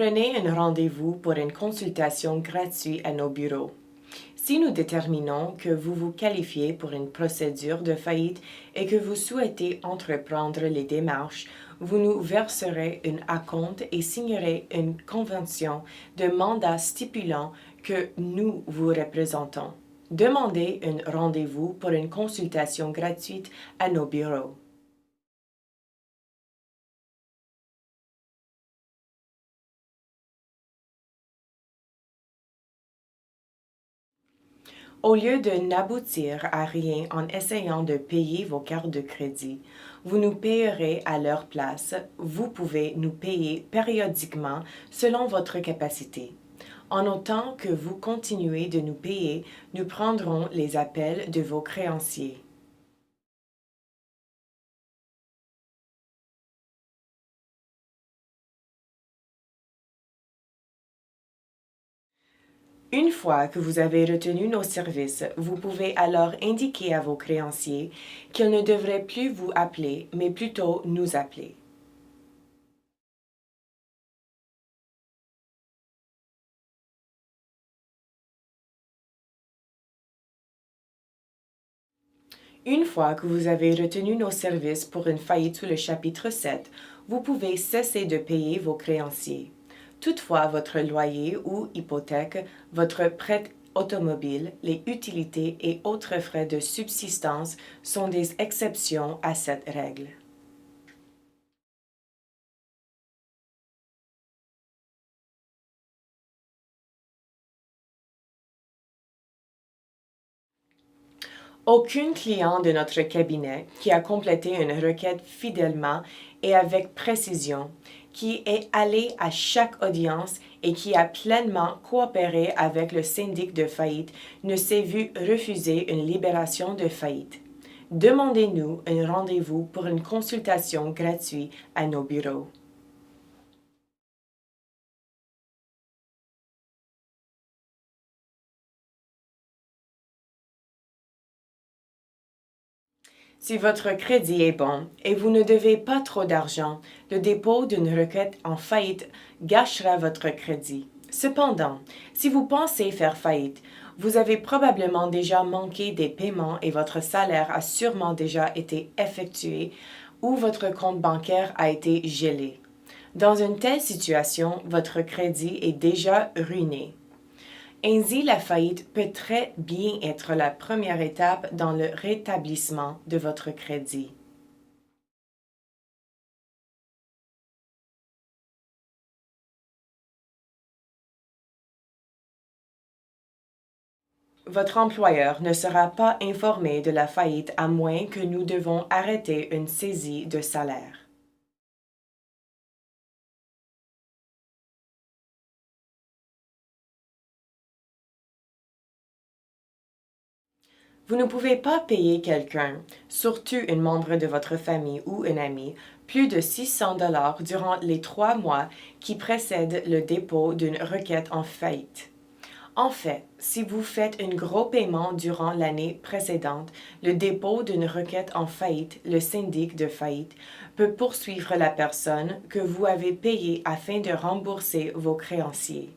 Prenez un rendez-vous pour une consultation gratuite à nos bureaux. Si nous déterminons que vous vous qualifiez pour une procédure de faillite et que vous souhaitez entreprendre les démarches, vous nous verserez un acompte et signerez une convention de mandat stipulant que nous vous représentons. Demandez un rendez-vous pour une consultation gratuite à nos bureaux. Au lieu de n'aboutir à rien en essayant de payer vos cartes de crédit, vous nous payerez à leur place. Vous pouvez nous payer périodiquement selon votre capacité. En autant que vous continuez de nous payer, nous prendrons les appels de vos créanciers. Une fois que vous avez retenu nos services, vous pouvez alors indiquer à vos créanciers qu'ils ne devraient plus vous appeler, mais plutôt nous appeler. Une fois que vous avez retenu nos services pour une faillite sous le chapitre 7, vous pouvez cesser de payer vos créanciers. Toutefois, votre loyer ou hypothèque, votre prêt automobile, les utilités et autres frais de subsistance sont des exceptions à cette règle. Aucun client de notre cabinet qui a complété une requête fidèlement et avec précision, qui est allé à chaque audience et qui a pleinement coopéré avec le syndic de faillite ne s'est vu refuser une libération de faillite. Demandez-nous un rendez-vous pour une consultation gratuite à nos bureaux. Si votre crédit est bon et vous ne devez pas trop d'argent, le dépôt d'une requête en faillite gâchera votre crédit. Cependant, si vous pensez faire faillite, vous avez probablement déjà manqué des paiements et votre salaire a sûrement déjà été effectué ou votre compte bancaire a été gelé. Dans une telle situation, votre crédit est déjà ruiné. Ainsi, la faillite peut très bien être la première étape dans le rétablissement de votre crédit. Votre employeur ne sera pas informé de la faillite à moins que nous devons arrêter une saisie de salaire. Vous ne pouvez pas payer quelqu'un, surtout un membre de votre famille ou un ami, plus de 600 durant les 3 mois qui précèdent le dépôt d'une requête en faillite. En fait, si vous faites un gros paiement durant l'année précédente, le dépôt d'une requête en faillite, le syndic de faillite, peut poursuivre la personne que vous avez payée afin de rembourser vos créanciers.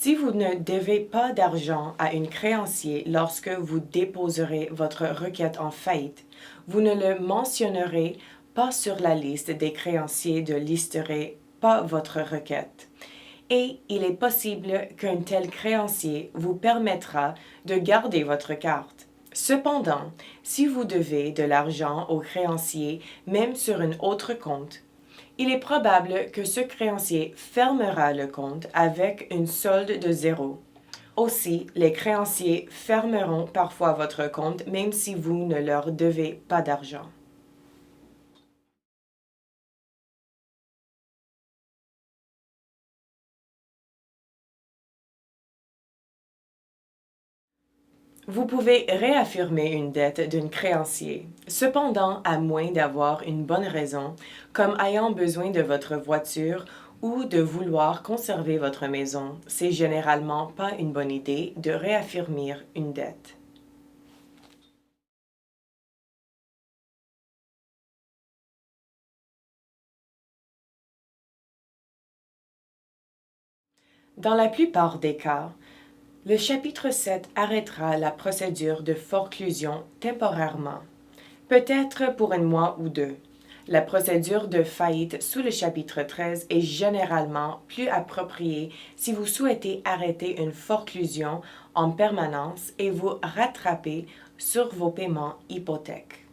Si vous ne devez pas d'argent à un créancier lorsque vous déposerez votre requête en faillite, vous ne le mentionnerez pas sur la liste des créanciers de listerez pas votre requête. Et il est possible qu'un tel créancier vous permettra de garder votre carte. Cependant, si vous devez de l'argent au créancier, même sur un autre compte, il est probable que ce créancier fermera le compte avec une solde de zéro. Aussi, les créanciers fermeront parfois votre compte même si vous ne leur devez pas d'argent. Vous pouvez réaffirmer une dette d'un créancier, cependant à moins d'avoir une bonne raison, comme ayant besoin de votre voiture ou de vouloir conserver votre maison, c'est généralement pas une bonne idée de réaffirmer une dette. Dans la plupart des cas, le chapitre 7 arrêtera la procédure de forclusion temporairement, peut-être pour un mois ou deux. La procédure de faillite sous le chapitre 13 est généralement plus appropriée si vous souhaitez arrêter une forclusion en permanence et vous rattraper sur vos paiements hypothèques.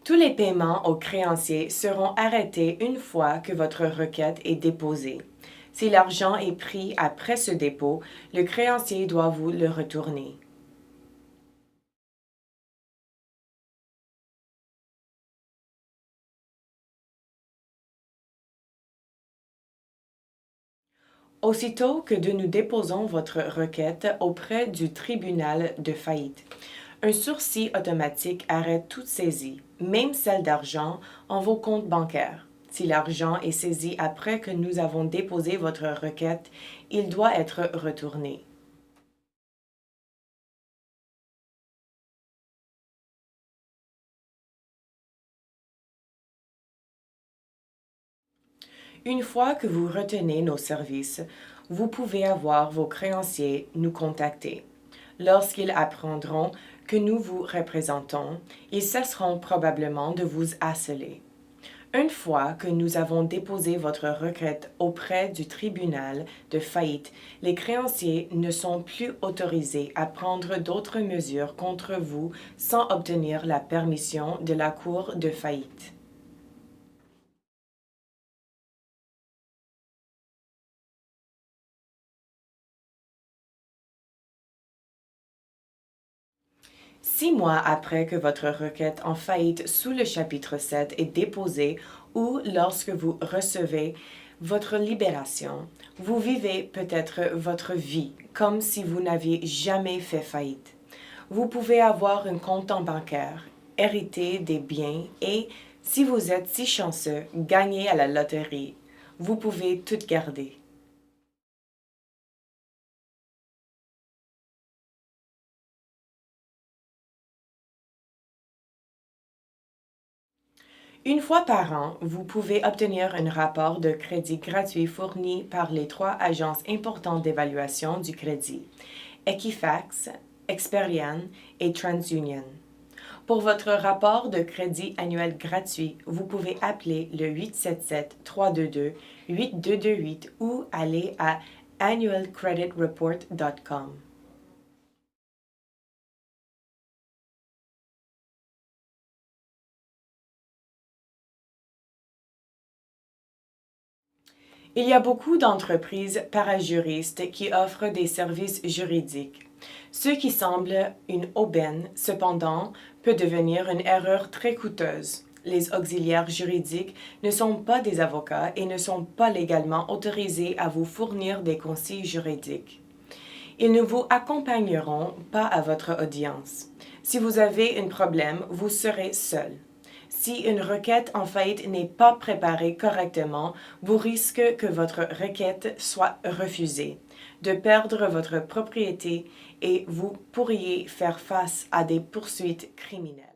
Tous les paiements aux créanciers seront arrêtés une fois que votre requête est déposée. Si l'argent est pris après ce dépôt, le créancier doit vous le retourner. Aussitôt que nous déposons votre requête auprès du tribunal de faillite, un sursis automatique arrête toute saisie, même celle d'argent, en vos comptes bancaires. Si l'argent est saisi après que nous avons déposé votre requête, il doit être retourné. Une fois que vous retenez nos services, vous pouvez avoir vos créanciers nous contacter. Lorsqu'ils apprendront que nous vous représentons, ils cesseront probablement de vous harceler. Une fois que nous avons déposé votre requête auprès du tribunal de faillite, les créanciers ne sont plus autorisés à prendre d'autres mesures contre vous sans obtenir la permission de la Cour de faillite. Six mois après que votre requête en faillite sous le chapitre 7 est déposée ou lorsque vous recevez votre libération, vous vivez peut-être votre vie comme si vous n'aviez jamais fait faillite. Vous pouvez avoir un compte en bancaire, hériter des biens et, si vous êtes si chanceux, gagner à la loterie. Vous pouvez tout garder. Une fois par an, vous pouvez obtenir un rapport de crédit gratuit fourni par les trois agences importantes d'évaluation du crédit, Equifax, Experian et TransUnion. Pour votre rapport de crédit annuel gratuit, vous pouvez appeler le 877-322-8228 ou aller à annualcreditreport.com. Il y a beaucoup d'entreprises parajuristes qui offrent des services juridiques. Ce qui semble une aubaine, cependant, peut devenir une erreur très coûteuse. Les auxiliaires juridiques ne sont pas des avocats et ne sont pas légalement autorisés à vous fournir des conseils juridiques. Ils ne vous accompagneront pas à votre audience. Si vous avez un problème, vous serez seul. Si une requête en faillite n'est pas préparée correctement, vous risquez que votre requête soit refusée, de perdre votre propriété et vous pourriez faire face à des poursuites criminelles.